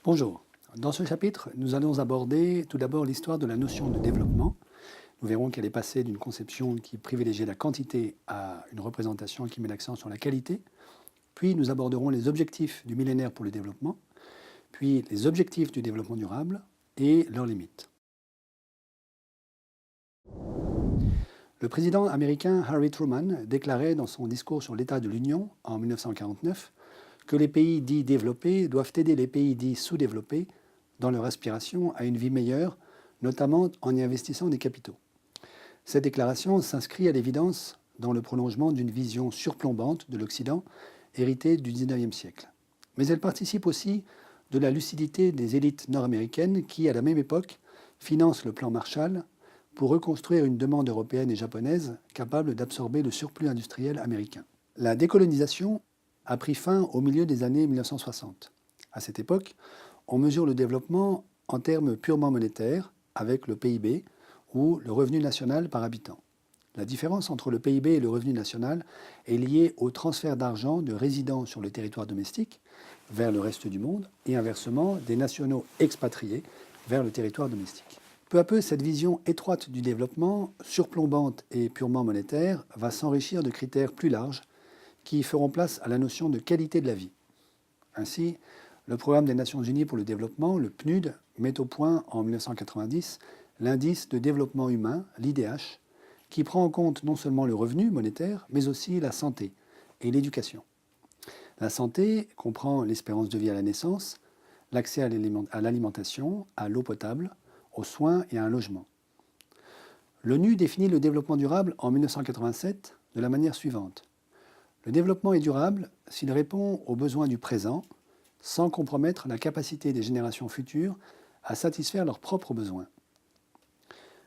Bonjour. Dans ce chapitre, nous allons aborder tout d'abord l'histoire de la notion de développement. Nous verrons qu'elle est passée d'une conception qui privilégiait la quantité à une représentation qui met l'accent sur la qualité. Puis nous aborderons les objectifs du millénaire pour le développement, puis les objectifs du développement durable et leurs limites. Le président américain Harry Truman déclarait dans son discours sur l'état de l'Union en 1949 que les pays dits développés doivent aider les pays dits sous-développés dans leur aspiration à une vie meilleure, notamment en y investissant des capitaux. Cette déclaration s'inscrit à l'évidence dans le prolongement d'une vision surplombante de l'Occident, héritée du XIXe siècle. Mais elle participe aussi de la lucidité des élites nord-américaines qui, à la même époque, financent le plan Marshall pour reconstruire une demande européenne et japonaise capable d'absorber le surplus industriel américain. La décolonisation a pris fin au milieu des années 1960. À cette époque, on mesure le développement en termes purement monétaires, avec le PIB, ou le revenu national par habitant. La différence entre le PIB et le revenu national est liée au transfert d'argent de résidents sur le territoire domestique vers le reste du monde et inversement des nationaux expatriés vers le territoire domestique. Peu à peu, cette vision étroite du développement, surplombante et purement monétaire, va s'enrichir de critères plus larges qui feront place à la notion de qualité de la vie. Ainsi, le Programme des Nations Unies pour le développement, le PNUD, met au point en 1990 l'indice de développement humain, l'IDH, qui prend en compte non seulement le revenu monétaire, mais aussi la santé et l'éducation. La santé comprend l'espérance de vie à la naissance, l'accès à l'alimentation, à l'eau potable, aux soins et à un logement. L'ONU définit le développement durable en 1987 de la manière suivante. Le développement est durable s'il répond aux besoins du présent sans compromettre la capacité des générations futures à satisfaire leurs propres besoins.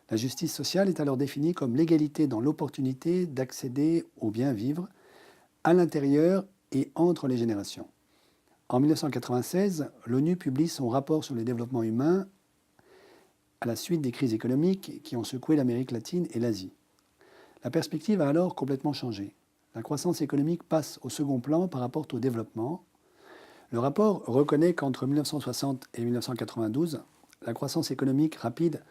La justice sociale est alors définie comme l'égalité dans l'opportunité d'accéder au bien vivre à l'intérieur et entre les générations. En 1996, l'ONU publie son rapport sur le développement humain à la suite des crises économiques qui ont secoué l'Amérique latine et l'Asie. La perspective a alors complètement changé. La croissance économique passe au second plan par rapport au développement. Le rapport reconnaît qu'entre 1960 et 1992, la croissance économique rapide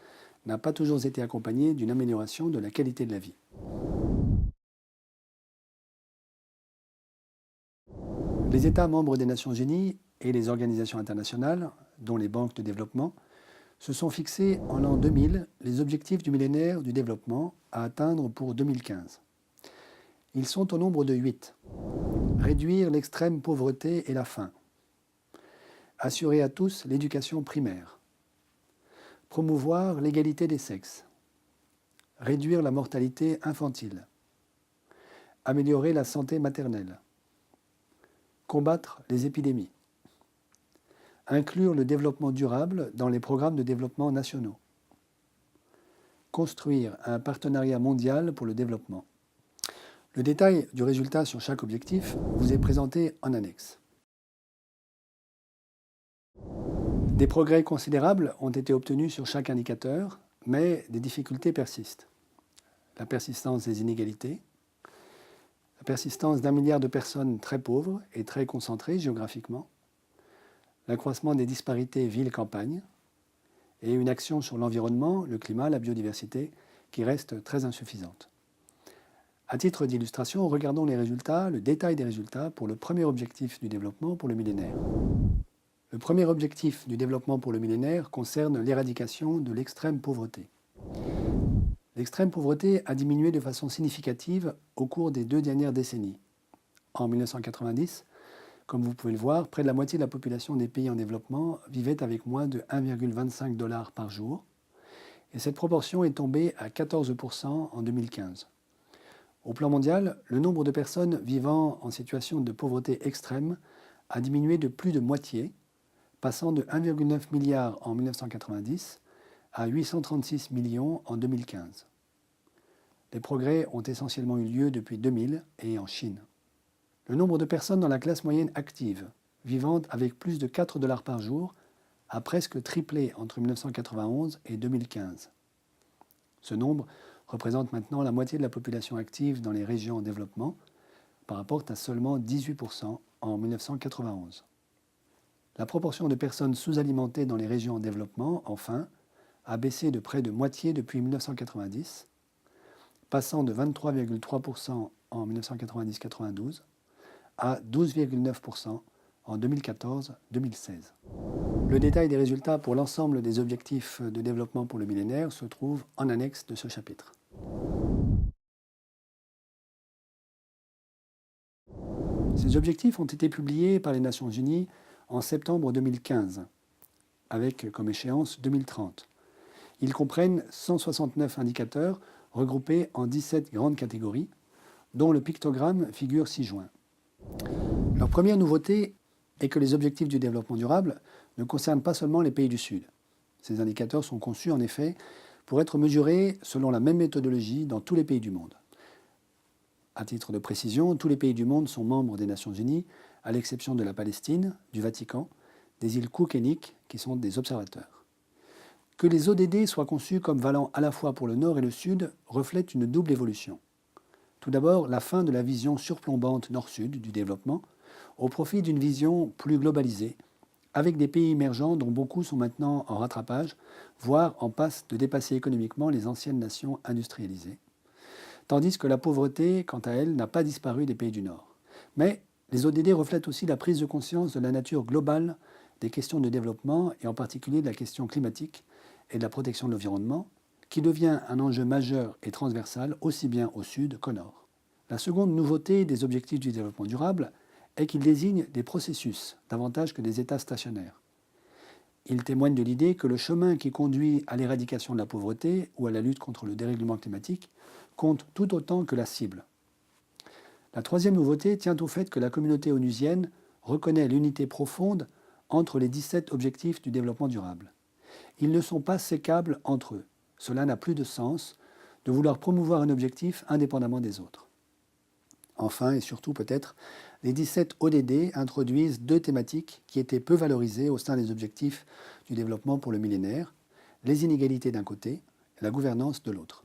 n'a pas toujours été accompagnée d'une amélioration de la qualité de la vie. Les États membres des Nations Unies et les organisations internationales, dont les banques de développement, se sont fixés en l'an 2000 les objectifs du millénaire du développement à atteindre pour 2015. Ils sont au nombre de 8. Réduire l'extrême pauvreté et la faim. Assurer à tous l'éducation primaire. Promouvoir l'égalité des sexes. Réduire la mortalité infantile. Améliorer la santé maternelle. Combattre les épidémies. Inclure le développement durable dans les programmes de développement nationaux. Construire un partenariat mondial pour le développement. Le détail du résultat sur chaque objectif vous est présenté en annexe. Des progrès considérables ont été obtenus sur chaque indicateur, mais des difficultés persistent. La persistance des inégalités, la persistance d'1 milliard de personnes très pauvres et très concentrées géographiquement, l'accroissement des disparités ville-campagne et une action sur l'environnement, le climat, la biodiversité qui reste très insuffisante. À titre d'illustration, regardons les résultats, le détail des résultats pour le premier objectif du développement pour le millénaire. Le premier objectif du développement pour le millénaire concerne l'éradication de l'extrême pauvreté. L'extrême pauvreté a diminué de façon significative au cours des 2 dernières décennies. En 1990, comme vous pouvez le voir, près de la moitié de la population des pays en développement vivait avec moins de 1,25 $ par jour, et cette proportion est tombée à 14% en 2015. Au plan mondial, le nombre de personnes vivant en situation de pauvreté extrême a diminué de plus de moitié, passant de 1,9 milliard en 1990 à 836 millions en 2015. Les progrès ont essentiellement eu lieu depuis 2000 et en Chine. Le nombre de personnes dans la classe moyenne active, vivant avec plus de 4 $ par jour, a presque triplé entre 1991 et 2015. Ce nombre représente maintenant la moitié de la population active dans les régions en développement, par rapport à seulement 18% en 1991. La proportion de personnes sous-alimentées dans les régions en développement, enfin, a baissé de près de moitié depuis 1990, passant de 23,3% en 1990-92 à 12,9% en 2014-2016. Le détail des résultats pour l'ensemble des objectifs de développement pour le millénaire se trouve en annexe de ce chapitre. Ces objectifs ont été publiés par les Nations Unies en septembre 2015, avec comme échéance 2030. Ils comprennent 169 indicateurs regroupés en 17 grandes catégories, dont le pictogramme figure ci-joint. Leur première nouveauté est que les objectifs du développement durable ne concernent pas seulement les pays du Sud. Ces indicateurs sont conçus en effet pour être mesurés selon la même méthodologie dans tous les pays du monde. À titre de précision, tous les pays du monde sont membres des Nations Unies, à l'exception de la Palestine, du Vatican, des îles Cook et Nick, qui sont des observateurs. Que les ODD soient conçus comme valant à la fois pour le Nord et le Sud reflète une double évolution. Tout d'abord, la fin de la vision surplombante Nord-Sud du développement, au profit d'une vision plus globalisée, avec des pays émergents dont beaucoup sont maintenant en rattrapage, voire en passe de dépasser économiquement les anciennes nations industrialisées. Tandis que la pauvreté, quant à elle, n'a pas disparu des pays du Nord. Mais les ODD reflètent aussi la prise de conscience de la nature globale des questions de développement, et en particulier de la question climatique et de la protection de l'environnement, qui devient un enjeu majeur et transversal aussi bien au Sud qu'au Nord. La seconde nouveauté des objectifs du développement durable est qu'ils désignent des processus davantage que des états stationnaires. Ils témoignent de l'idée que le chemin qui conduit à l'éradication de la pauvreté ou à la lutte contre le dérèglement climatique compte tout autant que la cible. La troisième nouveauté tient au fait que la communauté onusienne reconnaît l'unité profonde entre les 17 objectifs du développement durable. Ils ne sont pas sécables entre eux. Cela n'a plus de sens de vouloir promouvoir un objectif indépendamment des autres. Enfin, et surtout peut-être, les 17 ODD introduisent deux thématiques qui étaient peu valorisées au sein des objectifs du développement pour le millénaire, les inégalités d'un côté et la gouvernance de l'autre.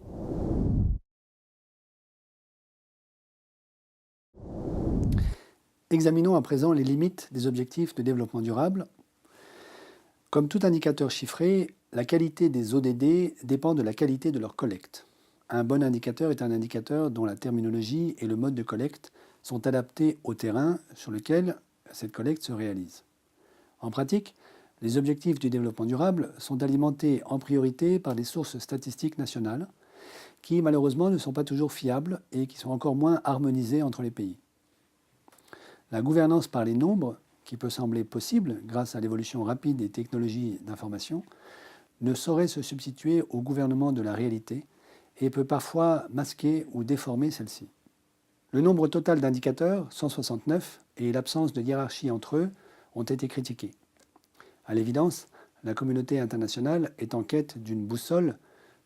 Examinons à présent les limites des objectifs de développement durable. Comme tout indicateur chiffré, la qualité des ODD dépend de la qualité de leur collecte. Un bon indicateur est un indicateur dont la terminologie et le mode de collecte sont adaptés au terrain sur lequel cette collecte se réalise. En pratique, les objectifs du développement durable sont alimentés en priorité par des sources statistiques nationales qui malheureusement ne sont pas toujours fiables et qui sont encore moins harmonisées entre les pays. La gouvernance par les nombres, qui peut sembler possible grâce à l'évolution rapide des technologies d'information, ne saurait se substituer au gouvernement de la réalité et peut parfois masquer ou déformer celle-ci. Le nombre total d'indicateurs, 169, et l'absence de hiérarchie entre eux ont été critiqués. À l'évidence, la communauté internationale est en quête d'une boussole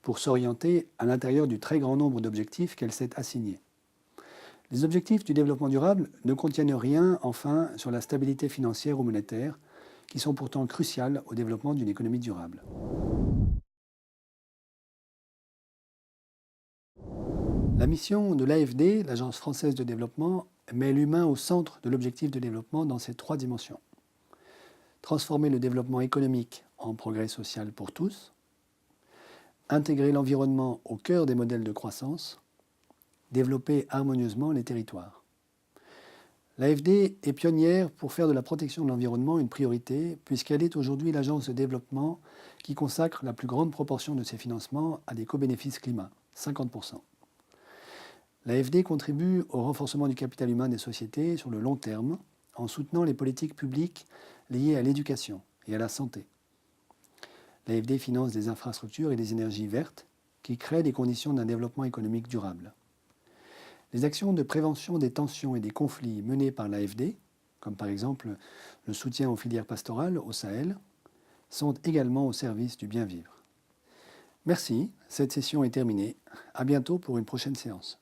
pour s'orienter à l'intérieur du très grand nombre d'objectifs qu'elle s'est assignés. Les objectifs du développement durable ne contiennent rien, enfin, sur la stabilité financière ou monétaire, qui sont pourtant cruciales au développement d'une économie durable. La mission de l'AFD, l'Agence française de développement, met l'humain au centre de l'objectif de développement dans ses trois dimensions. Transformer le développement économique en progrès social pour tous, intégrer l'environnement au cœur des modèles de croissance, développer harmonieusement les territoires. L'AFD est pionnière pour faire de la protection de l'environnement une priorité, puisqu'elle est aujourd'hui l'agence de développement qui consacre la plus grande proportion de ses financements à des co-bénéfices climat, 50%. L'AFD contribue au renforcement du capital humain des sociétés sur le long terme, en soutenant les politiques publiques liées à l'éducation et à la santé. L'AFD finance des infrastructures et des énergies vertes qui créent des conditions d'un développement économique durable. Les actions de prévention des tensions et des conflits menées par l'AFD, comme par exemple le soutien aux filières pastorales au Sahel, sont également au service du bien-vivre. Merci, cette session est terminée. À bientôt pour une prochaine séance.